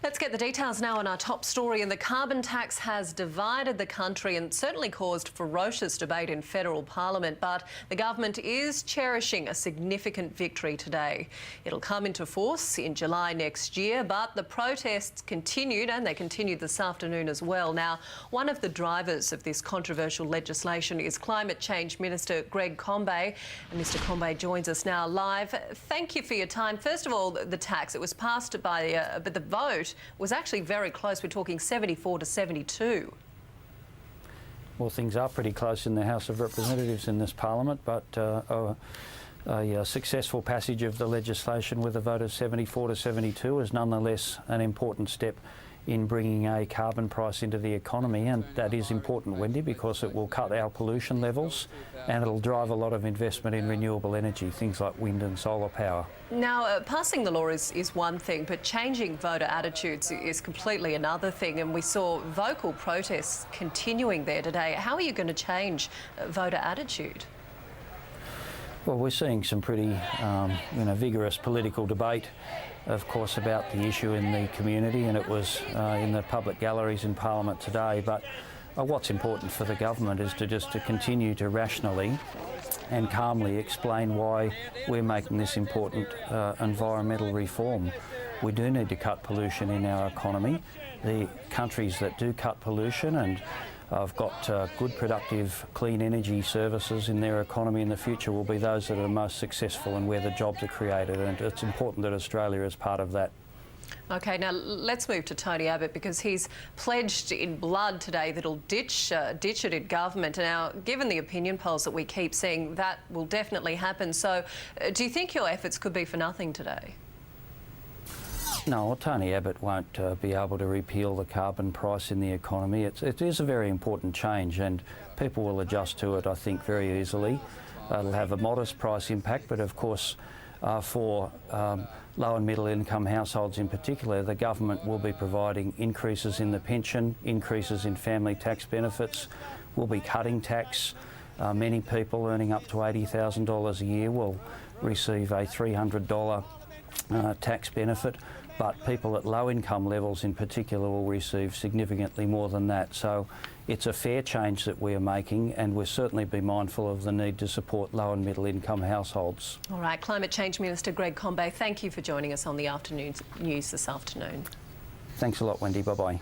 Let's get the details now on our top story. And the carbon tax has divided the country and certainly caused ferocious debate in federal parliament. But the government is cherishing a significant victory today. It'll come into force in July next year, but the protests continued, and they continued this afternoon as well. Now, one of the drivers of this controversial legislation is Climate Change Minister Greg Combet. And Mr Combet joins us now live. Thank you for your time. First of all, the tax, it was passed by, but the vote was actually very close. We're talking 74 to 72. Well, things are pretty close in the House of Representatives in this parliament, but a successful passage of the legislation with a vote of 74 to 72 is nonetheless an important step in bringing a carbon price into the economy, and that is important, Wendy, because it will cut our pollution levels and it'll drive a lot of investment in renewable energy, things like wind and solar power. Now, passing the law is one thing, but changing voter attitudes is completely another thing, and we saw vocal protests continuing there today. How are you going to change voter attitude? Well, we're seeing some pretty vigorous political debate, of course, about the issue in the community, and it was in the public galleries in Parliament today. But what's important for the government is to continue to rationally and calmly explain why we're making this important environmental reform. We do need to cut pollution in our economy. The countries that do cut pollution and have got good, productive, clean energy services in their economy in the future will be those that are most successful and where the jobs are created, and it's important that Australia is part of that. OK, now let's move to Tony Abbott, because he's pledged in blood today that he'll ditch it in government. Now, given the opinion polls that we keep seeing, that will definitely happen. So do you think your efforts could be for nothing today? No, well, Tony Abbott won't be able to repeal the carbon price in the economy. It is a very important change, and people will adjust to it, I think, very easily. It'll have a modest price impact, but of course for low and middle income households in particular, the government will be providing increases in the pension, increases in family tax benefits. We'll be cutting tax. Many people earning up to $80,000 a year will receive a $300 tax benefit, but people at low income levels in particular will receive significantly more than that. So it's a fair change that we are making, and we'll certainly be mindful of the need to support low and middle income households. All right, Climate Change Minister Greg Combet, thank you for joining us on the afternoon news this afternoon. Thanks a lot, Wendy. Bye-bye.